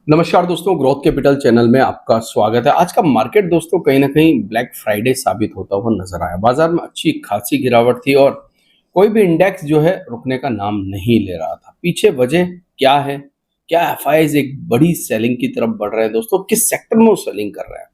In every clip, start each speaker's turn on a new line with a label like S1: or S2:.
S1: नमस्कार दोस्तों, growth capital channel में आपका स्वागत है। आज का मार्केट दोस्तों कहीं ना कहीं ब्लैक फ्राइडे साबित होता हुआ नजर आया। बाजार में अच्छी खासी गिरावट थी और कोई भी इंडेक्स जो है रुकने का नाम नहीं ले रहा था। पीछे वजह क्या है? क्या एफआईआईज एक बड़ी सेलिंग की तरफ बढ़ रहे हैं दोस्तों? किस सेक्टर में वो सेलिंग कर रहे हैं?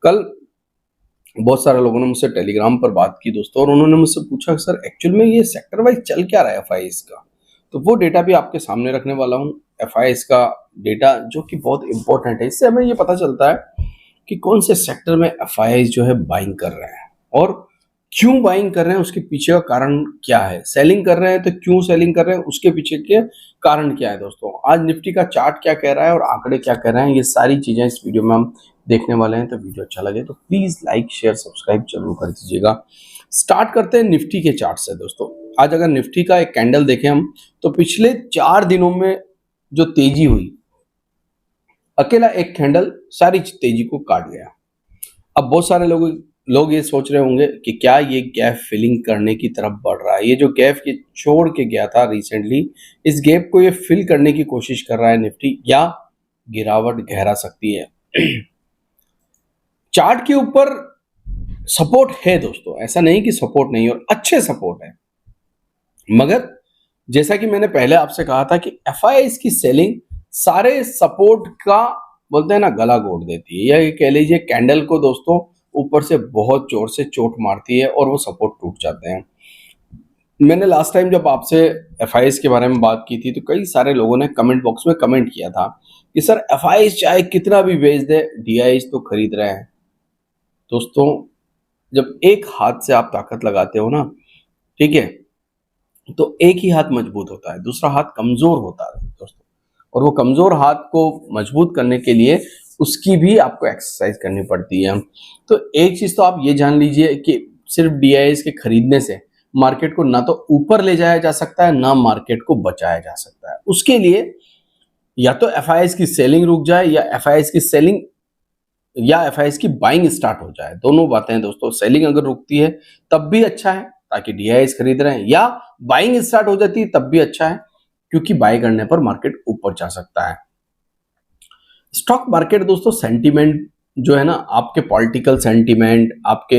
S1: कल बहुत सारे लोगों ने मुझसे टेलीग्राम पर बात की दोस्तों, और उन्होंने मुझसे पूछा कि सर एक्चुअल में ये सेक्टर वाइज चल क्या रहा है एफआईआईज का। तो वो डेटा भी आपके सामने रखने वाला हूँ। एफआईआईज का डेटा जो कि बहुत इंपॉर्टेंट है, इससे हमें ये पता चलता है कि कौन से सेक्टर में एफआईआईज जो है बाइंग कर रहे हैं और क्यों बाइंग कर रहे हैं, उसके पीछे का कारण क्या है। सेलिंग कर रहे हैं तो क्यों सेलिंग कर रहे हैं, उसके पीछे के कारण क्या है दोस्तों। आज निफ्टी का चार्ट क्या कह रहा है और आंकड़े क्या कह रहे हैं, ये सारी चीजें इस वीडियो में हम देखने वाले हैं। तो वीडियो अच्छा लगे तो प्लीज लाइक शेयर सब्सक्राइब जरूर कर दीजिएगा। स्टार्ट करते हैं निफ्टी के चार्ट से दोस्तों। आज अगर निफ्टी का एक कैंडल देखें हम, तो पिछले 4 दिनों में जो तेजी हुई, अकेला एक कैंडल सारी तेजी को काट गया। अब बहुत सारे लोग ये सोच रहे होंगे कि क्या ये गैप फिलिंग करने की तरफ बढ़ रहा है। ये जो गैप ये छोड़ के गया था रिसेंटली, इस गैप को ये फिल करने की कोशिश कर रहा है निफ्टी, या गिरावट गहरा सकती है। चार्ट के ऊपर सपोर्ट है दोस्तों, ऐसा नहीं कि सपोर्ट नहीं, और अच्छे सपोर्ट है। मगर जैसा कि मैंने पहले आपसे कहा था कि एफआईआईज की सेलिंग सारे सपोर्ट का बोलते हैं ना गला घोट देती है, या ये कह लीजिए कैंडल को दोस्तों ऊपर से बहुत जोर से चोट मारती है और वो सपोर्ट टूट जाते हैं। मैंने लास्ट टाइम जब आपसे एफआईआईज के बारे में बात की थी, तो कई सारे लोगों ने कमेंट बॉक्स में कमेंट किया था कि सर एफआईआईज चाहे कितना भी बेच दे, डीआईज तो खरीद रहे हैं। दोस्तों, जब एक हाथ से आप ताकत लगाते हो ना, ठीक है, तो एक ही हाथ मजबूत होता है, दूसरा हाथ कमजोर होता है दोस्तों। और वो कमजोर हाथ को मजबूत करने के लिए उसकी भी आपको एक्सरसाइज करनी पड़ती है। तो एक चीज तो आप ये जान लीजिए कि सिर्फ डीआईएस के खरीदने से मार्केट को ना तो ऊपर ले जाया जा सकता है, ना मार्केट को बचाया जा सकता है। उसके लिए या तो एफआईआईज की सेलिंग रुक जाए, या एफआईआईज की बाइंग स्टार्ट हो जाए। दोनों बातें हैं दोस्तों। सेलिंग अगर रुकती है तब भी अच्छा है, ताकि डीआईएस खरीद रहे हैं, या बाइंग स्टार्ट हो जाती है तब भी अच्छा है, क्योंकि बाय करने पर मार्केट ऊपर जा सकता है। स्टॉक मार्केट दोस्तों, सेंटीमेंट जो है ना, आपके पॉलिटिकल सेंटीमेंट, आपके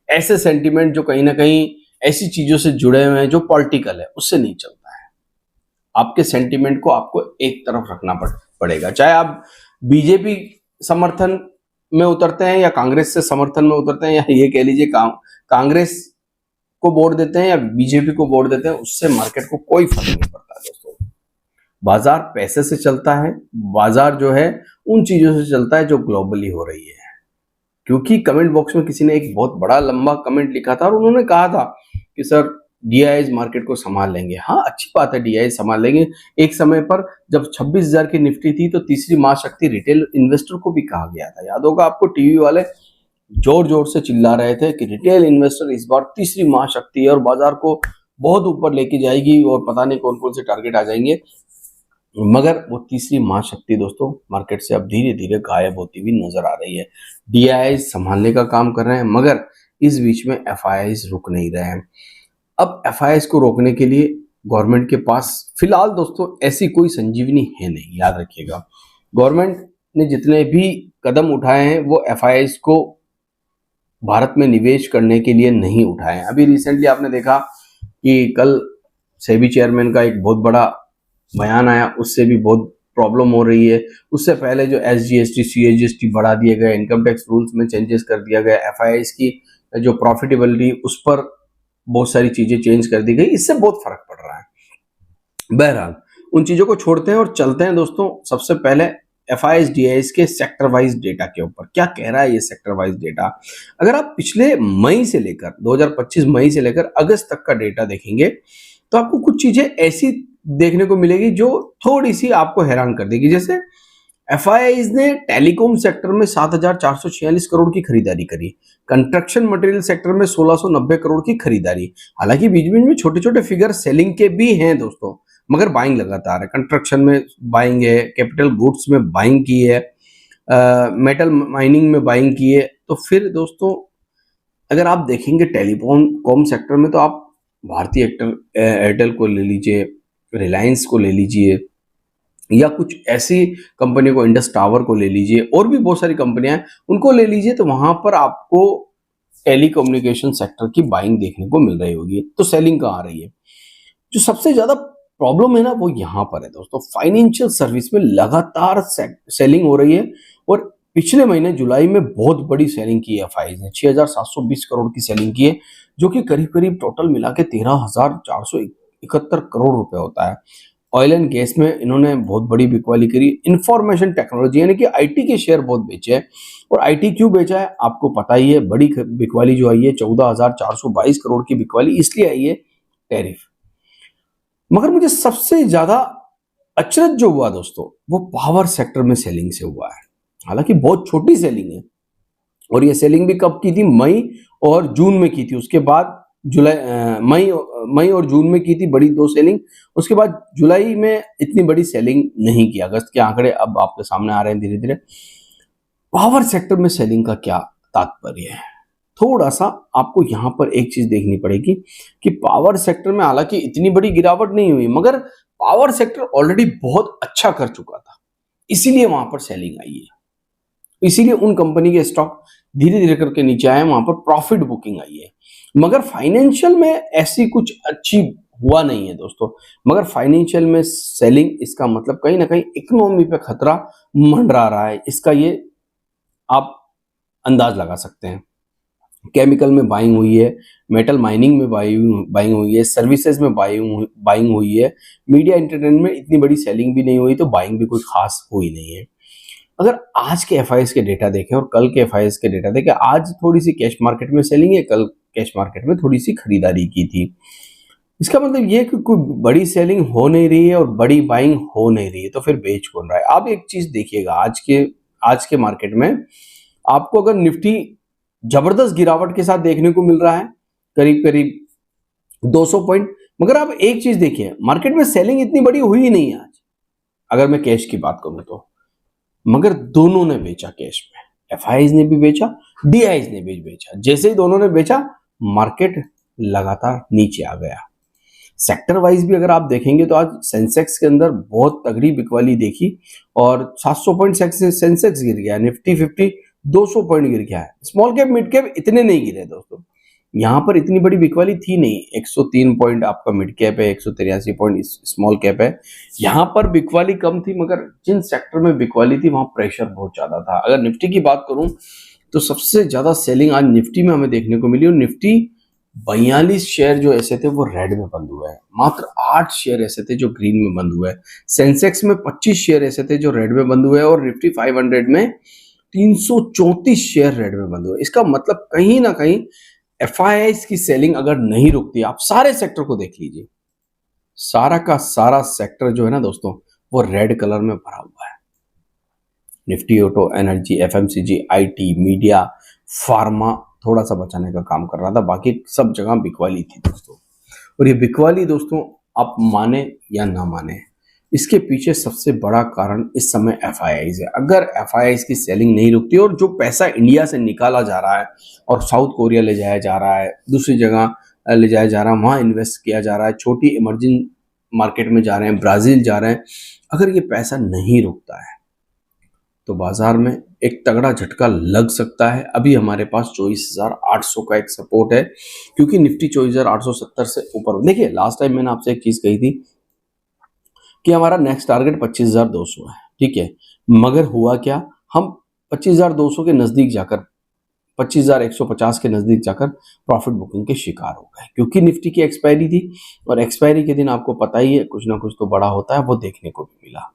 S1: ऐसे सेंटीमेंट जो कहीं ना कहीं ऐसी चीजों से जुड़े हुए हैं जो पॉलिटिकल है, उससे नहीं चलता है। आपके सेंटीमेंट को आपको एक तरफ रखना पड़ेगा। चाहे आप बीजेपी समर्थन में उतरते हैं या कांग्रेस से समर्थन में उतरते हैं, या ये कह लीजिए कांग्रेस को वोट देते हैं या बीजेपी को वोट देते हैं, उससे मार्केट को कोई फर्क नहीं पड़ता दोस्तों। बाजार पैसे से चलता है, बाजार जो है उन चीजों से चलता है जो ग्लोबली हो रही है। क्योंकि कमेंट बॉक्स में किसी ने एक बहुत बड़ा लंबा कमेंट लिखा था और उन्होंने कहा था कि सर डीआईएस मार्केट को संभाल लेंगे। हाँ, अच्छी बात है, डीआईएस संभाल लेंगे। एक समय पर जब 26,000 की निफ्टी थी, तो तीसरी महाशक्ति रिटेल इन्वेस्टर को भी कहा गया था। याद होगा आपको, टीवी वाले जोर जोर से चिल्ला रहे थे कि रिटेल इन्वेस्टर इस बार तीसरी महाशक्ति है और बाजार को बहुत ऊपर लेके जाएगी, और पता नहीं कौन कौन से टारगेट आ जाएंगे। मगर वो तीसरी महाशक्ति दोस्तों मार्केट से अब धीरे धीरे गायब होती हुई नजर आ रही है। डीआईआईज संभालने का काम कर रहे हैं, मगर इस बीच में एफआईआईज रुक नहीं रहे हैं। अब एफआईआईज को रोकने के लिए गवर्नमेंट के पास फिलहाल दोस्तों ऐसी कोई संजीवनी है नहीं, याद रखिएगा। गवर्नमेंट ने जितने भी कदम उठाए हैं वो एफआईआईज को भारत में निवेश करने के लिए नहीं उठाए हैं। अभी रिसेंटली आपने देखा कि कल सेबी चेयरमैन का एक बहुत बड़ा बयान आया, उससे भी बहुत प्रॉब्लम हो रही है। उससे पहले जो एसजीएसटी सीजीएसटी बढ़ा दिए गए, इनकम टैक्स रूल्स में चेंजेस कर दिया गया, एफआईआईज की जो प्रॉफिटेबिलिटी उस पर बहुत सारी चीजें चेंज कर दी गई, इससे बहुत फर्क पड़ रहा है। बहरहाल उन चीजों को छोड़ते हैं और चलते हैं दोस्तों सबसे पहले एफआईआईज डीआईएस के सेक्टर वाइज डेटा के ऊपर। क्या कह रहा है ये सेक्टर वाइज डेटा? अगर आप पिछले मई से लेकर 2025 मई से लेकर अगस्त तक का डेटा देखेंगे, तो आपको कुछ चीजें ऐसी देखने को मिलेगी जो थोड़ी सी आपको हैरान कर देगी। जैसे एफआईआईज ने टेलीकॉम सेक्टर में 7,446 करोड़ की खरीदारी करी, कंस्ट्रक्शन मटेरियल सेक्टर में 1,690 करोड़ की खरीदारी। हालांकि बीच बीच में छोटे छोटे फिगर सेलिंग के भी हैं दोस्तों, मगर बाइंग लगातार है। कंस्ट्रक्शन में बाइंग है, कैपिटल गुड्स में बाइंग की है, मेटल माइनिंग में बाइंग की है। तो फिर दोस्तों अगर आप देखेंगे टेलीकॉम सेक्टर में, तो आप भारतीय एयरटेल को ले लीजिए, रिलायंस को ले लीजिए, या कुछ ऐसी कंपनी को, इंडस टावर को ले लीजिए, और भी बहुत सारी कंपनियां हैं, उनको ले लीजिए, तो वहां पर आपको टेलीकम्युनिकेशन सेक्टर की बाइंग देखने को मिल रही होगी। तो सेलिंग कहाँ आ रही है? जो सबसे ज्यादा प्रॉब्लम है ना, वो यहां पर है दोस्तों। फाइनेंशियल सर्विस में लगातार सेलिंग हो रही है, और पिछले महीने जुलाई में बहुत बड़ी सेलिंग की है एफआईज ने, 6,720 करोड़ की सेलिंग की है, जो कि करीब करीब टोटल मिला के 13,471 करोड़ रुपए होता है। ऑयल एंड गैस में इन्होंने बहुत बड़ी बिकवाली करी। इंफॉर्मेशन टेक्नोलॉजी यानी कि आईटी के शेयर बहुत बेचे हैं, और आईटी क्यों बेचा है आपको पता ही है। बड़ी बिकवाली जो आई है 14,422 करोड़ की बिकवाली इसलिए आई है, टैरिफ। मगर मुझे सबसे ज्यादा अचरज जो हुआ दोस्तों, वो पावर सेक्टर में सेलिंग से हुआ है। हालांकि बहुत छोटी सेलिंग है, और ये सेलिंग भी कब की थी? मई और जून में की थी। उसके बाद मई और जून में की थी बड़ी दो सेलिंग। उसके बाद जुलाई में इतनी बड़ी सेलिंग नहीं की। अगस्त के आंकड़े अब आपके सामने आ रहे हैं धीरे धीरे। पावर सेक्टर में सेलिंग का क्या तात्पर्य है? थोड़ा सा आपको यहां पर एक चीज देखनी पड़ेगी कि पावर सेक्टर में हालांकि इतनी बड़ी गिरावट नहीं हुई, मगर पावर सेक्टर ऑलरेडी बहुत अच्छा कर चुका था, इसीलिए वहां पर सेलिंग आई है। इसीलिए उन कंपनी के स्टॉक धीरे धीरे करके नीचे आए, वहां पर प्रॉफिट बुकिंग आई है। मगर फाइनेंशियल में ऐसी कुछ अच्छी हुआ नहीं है दोस्तों। मगर फाइनेंशियल में सेलिंग, इसका मतलब कहीं ना कहीं इकोनॉमी पे खतरा मंडरा रहा है, इसका ये आप अंदाज लगा सकते हैं। केमिकल में बाइंग हुई है, मेटल माइनिंग में बाइंग हुई है, सर्विसेज में बाइंग हुई है। मीडिया एंटरटेनमेंट में इतनी बड़ी सेलिंग भी नहीं हुई, तो बाइंग भी कोई खास हुई नहीं है। अगर आज के एफआईएस के डेटा देखें और कल के एफआईएस के डेटा देखें, आज थोड़ी सी कैश मार्केट में सेलिंग है, कल कैश मार्केट में थोड़ी सी खरीदारी की थी। इसका मतलब ये कि कोई बड़ी सेलिंग हो नहीं रही है और बड़ी बाइंग हो नहीं रही है, तो फिर बेच कौन रहा है? आप एक चीज देखिएगा, आज के मार्केट में आपको अगर निफ्टी जबरदस्त गिरावट के साथ देखने को मिल रहा है, करीब करीब 200 पॉइंट, मगर आप एक चीज देखिए, मार्केट में सेलिंग इतनी बड़ी हुई ही नहीं आज, अगर मैं कैश की बात करूं तो। मगर दोनों ने बेचा कैश में, एफआईज ने भी बेचा, डीआईज ने भी बेचा। जैसे ही दोनों ने बेचा, मार्केट लगातार नीचे आ गया। सेक्टर वाइज भी अगर आप देखेंगे तो आज सेंसेक्स के अंदर बहुत तगड़ी बिकवाली देखी, और 700 पॉइंट सेंसेक्स गिर गया। निफ्टी 50 200 पॉइंट गिर गया है। स्मॉल कैप मिड कैप इतने नहीं गिरे दोस्तों, यहां पर इतनी बड़ी बिकवाली थी नहीं। 103 पॉइंट आपका मिड कैप है, 183 पॉइंट स्मॉल कैप है। यहां पर बिकवाली कम थी, मगर जिन सेक्टर में बिकवाली थी वहां प्रेशर बहुत ज्यादा था। अगर निफ्टी की बात करूं तो सबसे ज्यादा सेलिंग आज निफ्टी में हमें देखने को मिली, और निफ्टी 42 शेयर जो ऐसे थे वो रेड में बंद हुए हैं, मात्र 8 शेयर ऐसे थे जो ग्रीन में बंद हुए हैं। सेंसेक्स में 25 शेयर ऐसे थे जो रेड में बंद हुए हैं, और निफ्टी 500 में 334 शेयर रेड में बंद हुए। इसका मतलब कहीं ना कहीं एफआईआईज की सेलिंग अगर नहीं रुकती, आप सारे सेक्टर को देख लीजिए, सारा का सारा सेक्टर जो है ना दोस्तों, वो रेड कलर में भरा हुआ है। Nifty auto, energy, FMCG, IT, media, pharma थोड़ा सा बचाने का काम कर रहा था, बाकी सब जगह बिकवाली थी दोस्तों। और ये बिकवाली दोस्तों, आप माने या ना माने, इसके पीछे सबसे बड़ा कारण इस समय एफआईआईज है। अगर एफआईआईज की सेलिंग नहीं रुकती, और जो पैसा इंडिया से निकाला जा रहा है और साउथ कोरिया ले जाया जा रहा है, दूसरी जगह ले जाया जा रहा है, वहां इन्वेस्ट किया जा रहा है, छोटी इमर्जिंग मार्केट में जा रहे हैं, ब्राजील जा रहे हैं, अगर ये पैसा नहीं रुकता है तो बाजार में एक तगड़ा झटका लग सकता है। अभी हमारे पास 24,800 का एक सपोर्ट है, क्योंकि निफ्टी 24,870 से ऊपर। देखिए, लास्ट टाइम मैंने आपसे एक चीज कही थी कि हमारा नेक्स्ट टारगेट 25,200 है, ठीक है। मगर हुआ क्या, हम 25,200 के नजदीक जाकर, 25,150 के नजदीक जाकर प्रॉफिट बुकिंग के शिकार हो गए, क्योंकि निफ्टी की एक्सपायरी थी, और एक्सपायरी के दिन आपको पता ही है कुछ ना कुछ तो बड़ा होता है, वो देखने को भी मिला।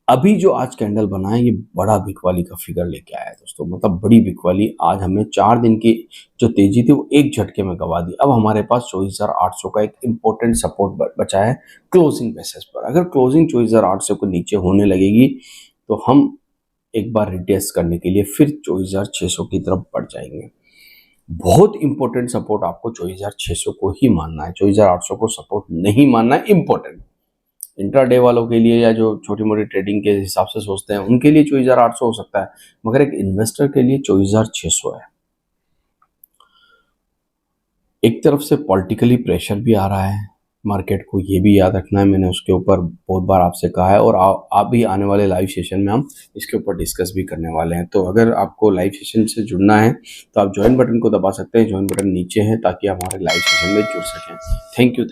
S1: अभी जो आज कैंडल बना है, ये बड़ा बिकवाली का फिगर लेके आया है दोस्तों। मतलब बड़ी बिकवाली आज हमने 4 दिन की जो तेजी थी वो एक झटके में गवा दी। अब हमारे पास 24,800 का एक इंपॉर्टेंट सपोर्ट बचा है क्लोजिंग बेसिस पर। अगर क्लोजिंग 24,800 को नीचे होने लगेगी तो हम एक बार रिटेस्ट करने के लिए फिर 24,600 की तरफ बढ़ जाएंगे। बहुत इंपॉर्टेंट सपोर्ट आपको 24,600 को ही मानना है, 24,800 को सपोर्ट नहीं मानना है। इंपॉर्टेंट इंट्राडे वालों के लिए, या जो छोटी मोटी ट्रेडिंग के हिसाब से सोचते हैं, उनके लिए 24,800 हो सकता है, मगर एक इन्वेस्टर के लिए 24,600 है। एक तरफ से पॉलिटिकली प्रेशर भी आ रहा है, मार्केट को ये भी याद रखना है, मैंने उसके ऊपर बहुत बार आपसे कहा है और आप भी आने वाले लाइव सेशन में हम इसके ऊपर डिस्कस भी करने वाले हैं। तो अगर आपको लाइव सेशन से जुड़ना है तो आप ज्वाइन बटन को दबा सकते हैं, ज्वाइन बटन नीचे है ताकि आप हमारे लाइव सेशन में जुड़ सकें। Thank you.